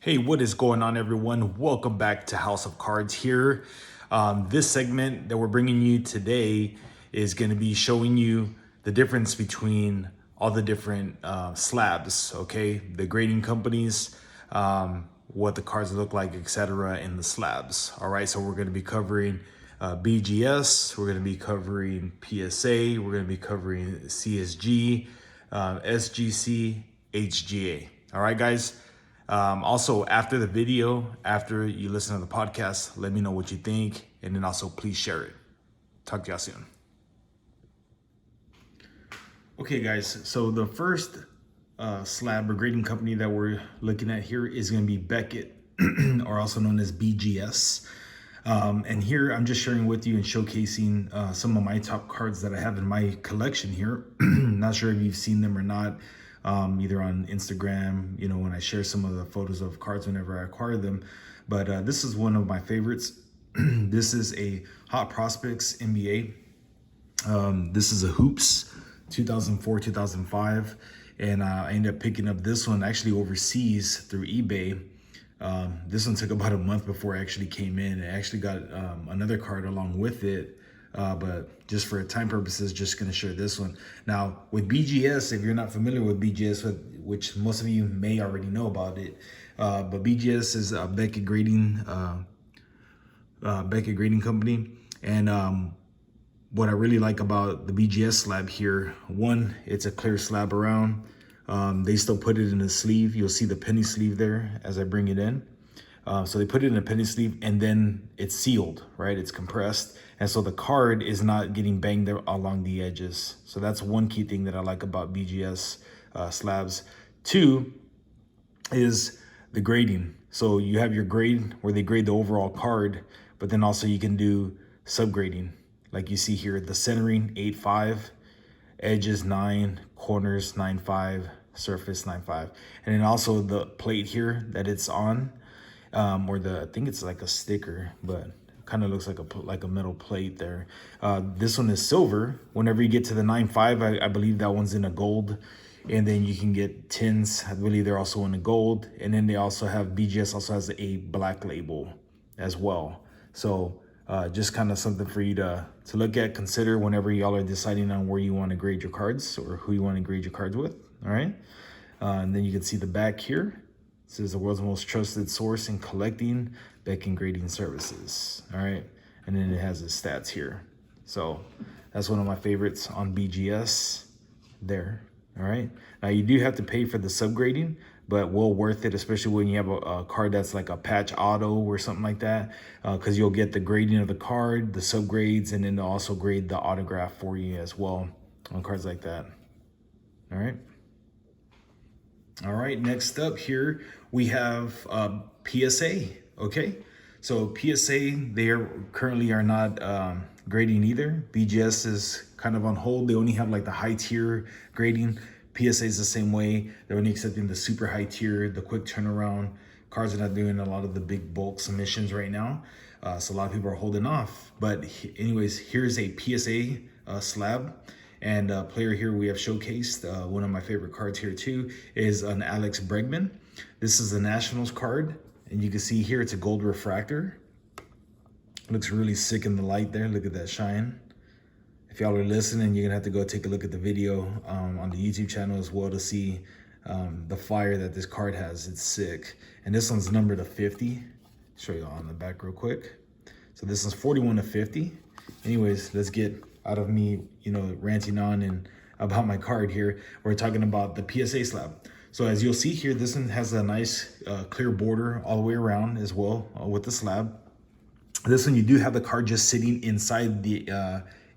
Hey, what is going on, everyone? Welcome back to House of Cards here. This segment that we're bringing you today is going to be showing you the difference between all the different slabs, okay? The grading companies, what the cards look like, etc. in the slabs. All right, so we're going to be covering BGS, we're going to be covering PSA, we're going to be covering CSG, SGC, HGA. All right, guys. Also, after the video, after you listen to the podcast, let me know what you think, and then also please share it. Talk to y'all soon. Okay, guys, so the first slab or grading company that we're looking at here is going to be Beckett, or also known as BGS. And here I'm just sharing with you and showcasing some of my top cards that I have in my collection here. Not sure if you've seen them or not, either on Instagram, you know, when I share some of the photos of cards whenever I acquire them. But this is one of my favorites. This is a Hot Prospects NBA. This is a Hoops 2004, 2005. And I ended up picking up this one actually overseas through eBay. This one took about a month before it actually came in. I actually got another card along with it, but just for time purposes, just going to share this one. Now, with BGS, if you're not familiar with BGS, which most of you may already know about it, but BGS is a Beckett grading company. And what I really like about the BGS slab here, one, it's a clear slab around. They still put it in a sleeve. You'll see the penny sleeve there as I bring it in. So they put it in a penny sleeve and then it's sealed, right? It's compressed. And so the card is not getting banged along the edges. So that's one key thing that I like about BGS slabs. Two is the grading. So you have your grade where they grade the overall card, but then also you can do subgrading. Like you see here, the centering 8.5, edges 9, corners 9.5, surface 9.5. And then also the plate here that it's on, or I think it's like a sticker, but kind of looks like a metal plate there. This one is silver. Whenever you get to the 9.5, I believe that one's in a gold. And then you can get tins. I believe they're also in a gold. And then they also have, BGS also has a black label as well. So just kind of something for you to look at, consider whenever y'all are deciding on where you want to grade your cards or who you want to grade your cards with. All right. And then you can see the back here. This is the world's most trusted source in collecting Beckett grading services. All right. And then it has its stats here. So that's one of my favorites on BGS there. All right. Now you do have to pay for the subgrading, but well worth it, especially when you have a card that's like a patch auto or something like that, because you'll get the grading of the card, the subgrades, and then they'll also grade the autograph for you as well on cards like that. All right. All right, next up here, we have PSA, okay? So PSA, they currently are not grading either. BGS is kind of on hold. They only have like the high tier grading. PSA is the same way. They're only accepting the super high tier, the quick turnaround. Cards are not doing a lot of the big bulk submissions right now. So a lot of people are holding off. But anyways, here's a PSA slab. And player here we have showcased, one of my favorite cards here too, is an Alex Bregman. This is the Nationals card. And you can see here, it's a gold refractor. Looks really sick in the light there. Look at that shine. If y'all are listening, you're gonna have to go take a look at the video on the YouTube channel as well to see the fire that this card has. It's sick. And this one's numbered to 50. Show you on the back real quick. So this one's 41 to 50. Anyways, let's get out of me, you know, ranting on and about my card here. We're talking about the PSA slab. So as you'll see here, this one has a nice clear border all the way around as well with the slab. This one, you do have the card just sitting inside the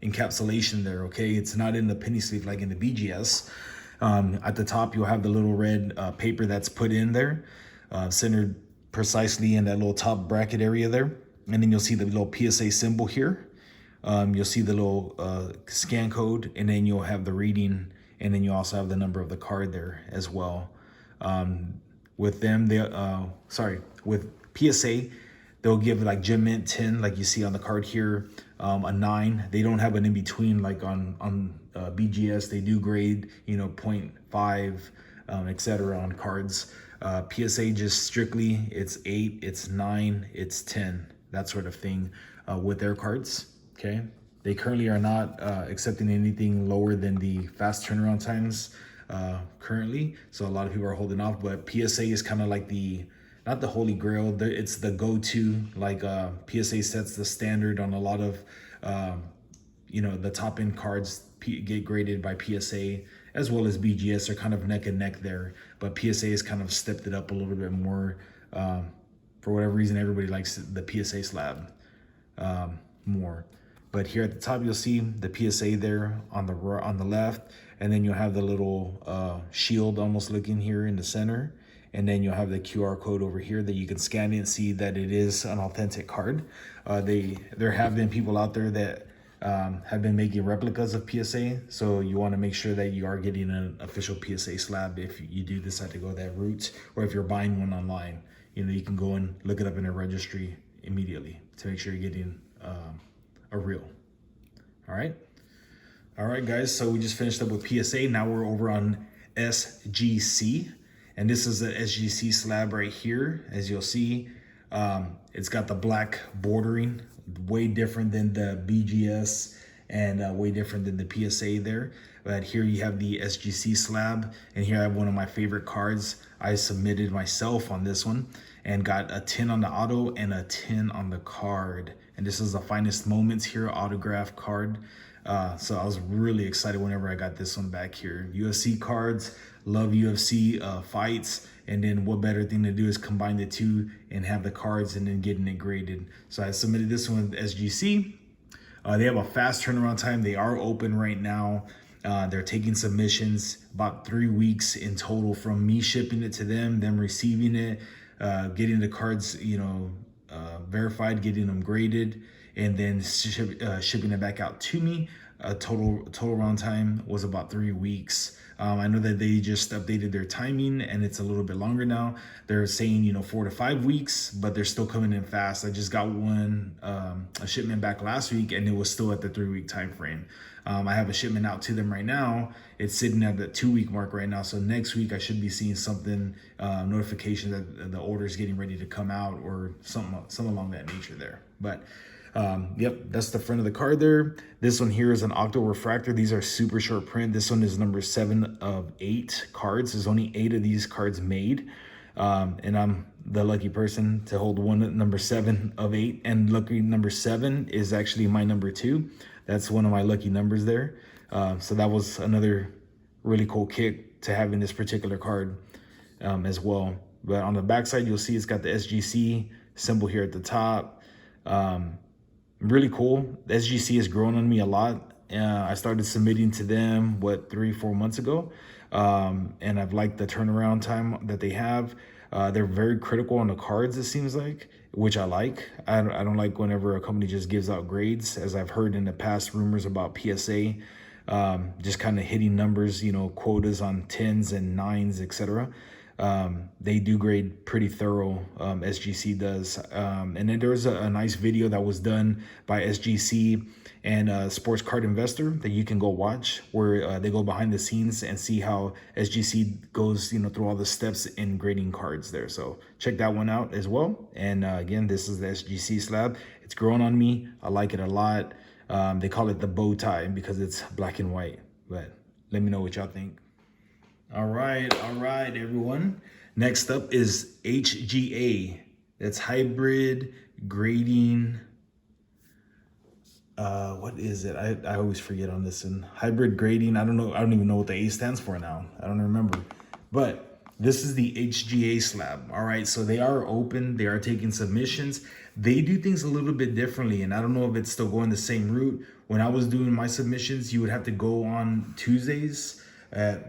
encapsulation there, okay? It's not in the penny sleeve like in the BGS. At the top, you'll have the little red paper that's put in there, centered precisely in that little top bracket area there. And then you'll see the little PSA symbol here. You'll see the little scan code, and then you'll have the reading, and then you also have the number of the card there as well. With them, with PSA, they'll give like Gem Mint 10, like you see on the card here, a 9. They don't have an in between like on BGS. They do grade, you know, 0.5, etc. on cards. PSA just strictly, it's 8, it's 9, it's 10, that sort of thing with their cards, okay? They currently are not accepting anything lower than the fast turnaround times currently. So a lot of people are holding off, but PSA is kind of like the, not the holy grail, it's the go-to. Like PSA sets the standard on a lot of, you know, the top end cards get graded by PSA, as well as BGS are kind of neck and neck there. But PSA has kind of stepped it up a little bit more. For whatever reason, everybody likes the PSA slab more. But here at the top, you'll see the PSA there on the left, and then you'll have the little shield almost looking here in the center. And then you'll have the QR code over here that you can scan it and see that it is an authentic card. There have been people out there that have been making replicas of PSA. So you want to make sure that you are getting an official PSA slab if you do decide to go that route, or if you're buying one online. You know, you can go and look it up in a registry immediately to make sure you're getting a real. All right, guys. So we just finished up with PSA. Now we're over on SGC. And this is the SGC slab right here. As you'll see, it's got the black bordering, way different than the BGS and way different than the PSA there. But here you have the SGC slab, and here I have one of my favorite cards. I submitted myself on this one and got a 10 on the auto and a 10 on the card. And this is the Finest Moments here autograph card. So I was really excited whenever I got this one back here. UFC cards, love UFC fights, and then what better thing to do is combine the two and have the cards and then getting it graded. So I submitted this one with SGC. They have a fast turnaround time. They are open right now. They're taking submissions, about 3 weeks in total from me shipping it to them receiving it, getting the cards, you know, verified, getting them graded, and then shipping it back out to me. Total round time was about 3 weeks. I know that they just updated their timing and it's a little bit longer now. They're saying, you know, 4 to 5 weeks, but they're still coming in fast. I just got one, a shipment back last week, and it was still at the 3-week time frame. I have a shipment out to them right now. It's sitting at the 2-week mark right now. So next week I should be seeing something, notification that the order is getting ready to come out or something along that nature there. But yep, that's the front of the card there. This one here is an octo refractor. These are super short print. This one is number 7 of 8 cards. There's only 8 of these cards made. And I'm the lucky person to hold one number 7 of 8. And lucky number 7 is actually my number 2. That's one of my lucky numbers there. So that was another really cool kick to having this particular card as well. But on the backside, you'll see it's got the SGC symbol here at the top. Really cool. The SGC has grown on me a lot. I started submitting to them, 3-4 months ago. And I've liked the turnaround time that they have. They're very critical on the cards, it seems like, which I like. I don't like whenever a company just gives out grades, as I've heard in the past rumors about PSA, just kind of hitting numbers, you know, quotas on 10s and 9s, etc. They do grade pretty thorough, SGC does. And then there was a nice video that was done by SGC and Sports Card Investor that you can go watch, where they go behind the scenes and see how SGC goes, you know, through all the steps in grading cards there. So check that one out as well. And again, this is the SGC slab. It's grown on me. I like it a lot. They call it the bow tie because it's black and white, but let me know what y'all think. All right, everyone. Next up is HGA. That's hybrid grading. What is it? I always forget on this one. Hybrid grading. I don't know. I don't even know what the A stands for now. I don't remember. But this is the HGA slab. All right, so they are open. They are taking submissions. They do things a little bit differently, and I don't know if it's still going the same route. When I was doing my submissions, you would have to go on Tuesdays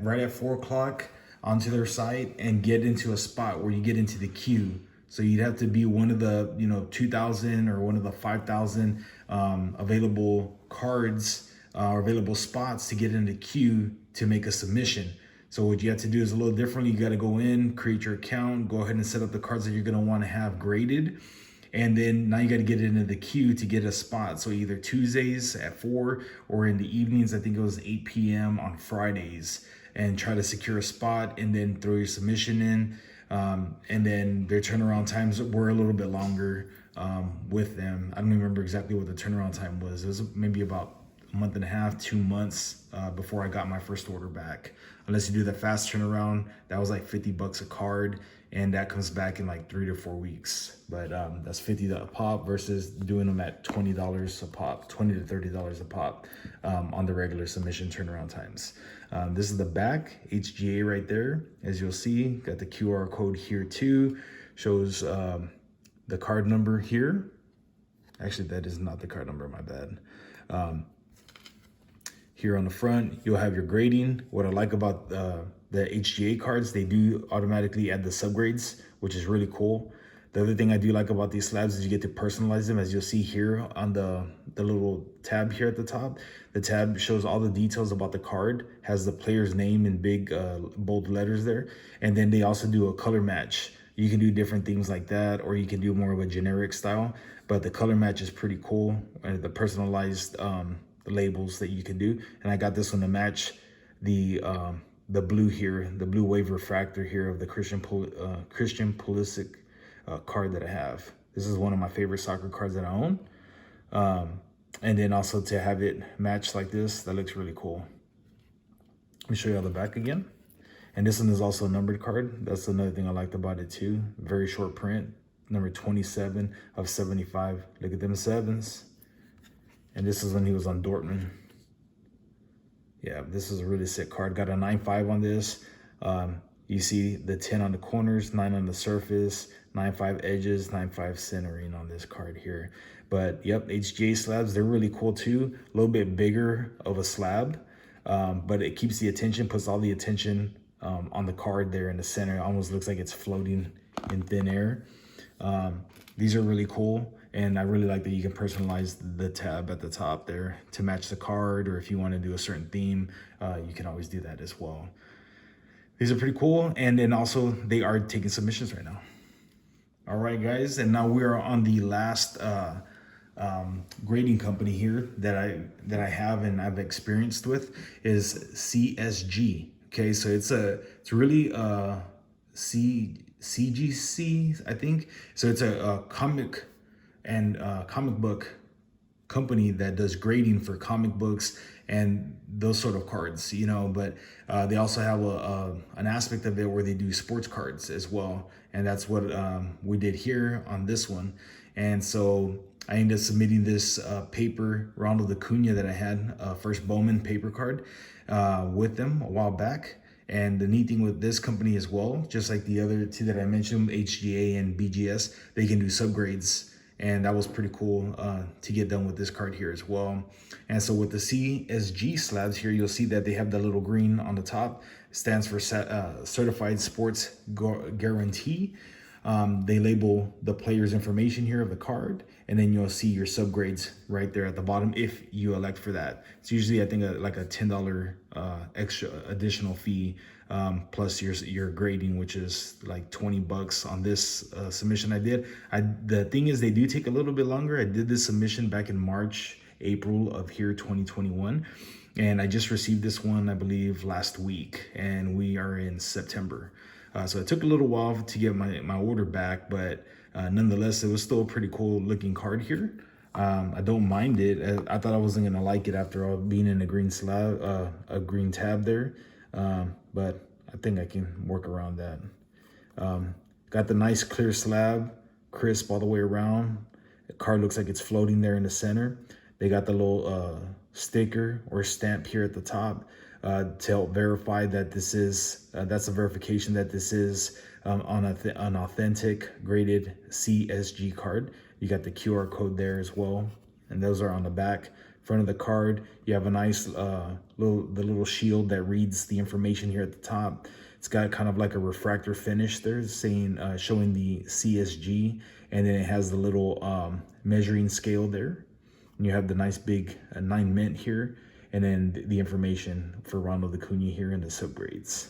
right at 4 o'clock onto their site and get into a spot where you get into the queue. So you'd have to be one of the, 2,000 or one of the 5,000 available cards or available spots to get in the queue to make a submission. So what you have to do is a little differently. You got to go in, create your account, go ahead and set up the cards that you're going to want to have graded. And then now you got to get into the queue to get a spot. So either Tuesdays at 4 or in the evenings, I think it was 8 p.m. on Fridays, and try to secure a spot and then throw your submission in. And then their turnaround times were a little bit longer with them. I don't even remember exactly what the turnaround time was. It was maybe about a month and a half, 2 months before I got my first order back. Unless you do the fast turnaround, that was like $50 a card, and that comes back in like 3 to 4 weeks. But that's $50 a pop versus doing them at $20 a pop, $20 to $30 a pop on the regular submission turnaround times. This is the back, HGA right there. As you'll see, got the QR code here too. Shows the card number here. Actually, that is not the card number, my bad. Here on the front, you'll have your grading. What I like about the HGA cards, they do automatically add the subgrades, which is really cool. The other thing I do like about these slabs is you get to personalize them, as you'll see here on the little tab here at the top. The tab shows all the details about the card, has the player's name in big bold letters there. And then they also do a color match. You can do different things like that, or you can do more of a generic style, but the color match is pretty cool. The personalized labels that you can do. And I got this one to match the blue here, the blue wave refractor here of the Christian Pulisic card that I have. This is one of my favorite soccer cards that I own. And then also to have it matched like this, that looks really cool. Let me show you all the back again. And this one is also a numbered card. That's another thing I liked about it too. Very short print, number 27 of 75. Look at them sevens. And this is when he was on Dortmund. Yeah, this is a really sick card. Got a 9.5 on this. You see the 10 on the corners, 9 on the surface, 9.5 edges, 9.5 centering on this card here. But yep, HGA slabs, they're really cool too. A little bit bigger of a slab, but it keeps the attention, puts all the attention on the card there in the center. It almost looks like it's floating in thin air. These are really cool, and I really like that you can personalize the tab at the top there to match the card, or if you want to do a certain theme, you can always do that as well. These are pretty cool, and then also they are taking submissions right now. All right, guys, and now we are on the last grading company here that I have and I've experienced with is CSG. Okay, so it's really CGC, I think. So it's a comic book company that does grading for comic books and those sort of cards, you know, but they also have an aspect of it where they do sports cards as well. And that's what we did here on this one. And so I ended up submitting this paper Ronald Acuna that I had, first Bowman paper card with them a while back. And the neat thing with this company as well, just like the other two that I mentioned, HGA and BGS, they can do subgrades. And that was pretty cool to get done with this card here as well. And so with the CSG slabs here, you'll see that they have the little green on the top. It stands for Certified Sports Guarantee. They label the player's information here of the card, and then you'll see your subgrades right there at the bottom if you elect for that. It's usually, I think, like a $10 extra additional fee plus your grading, which is like $20 on this submission I did. The thing is, they do take a little bit longer. I did this submission back in March, April of here 2021, and I just received this one, I believe, last week, and we are in September. So it took a little while to get my order back, but nonetheless, it was still a pretty cool looking card here. I don't mind it. I thought I wasn't gonna like it after all being in a green slab, a green tab there, but I think I can work around that. Got the nice clear slab, crisp all the way around. The card looks like it's floating there in the center. They got the little sticker or stamp here at the top to help verify that this is, that's a verification that this is an authentic graded CSG card. You got the QR code there as well, and those are on the back. Front of the card, you have a nice little shield that reads the information here at the top. It's got kind of like a refractor finish there, saying showing the CSG, and then it has the little measuring scale there. And you have the nice big 9 mint here, and then the information for Ronald Acuna here in the subgrades.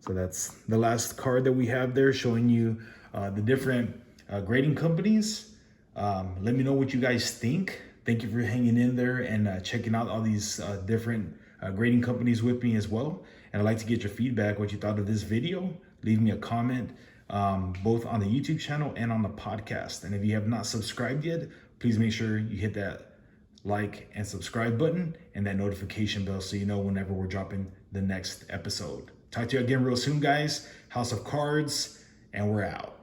So that's the last card that we have there, showing you the different grading companies. Let me know what you guys think. Thank you for hanging in there and checking out all these different grading companies with me as well. And I'd like to get your feedback, what you thought of this video. Leave me a comment. both on the YouTube channel and on the podcast. And if you have not subscribed yet, please make sure you hit that like and subscribe button and that notification bell so you know whenever we're dropping the next episode. Talk to you again real soon, guys. House of Cards, and we're out.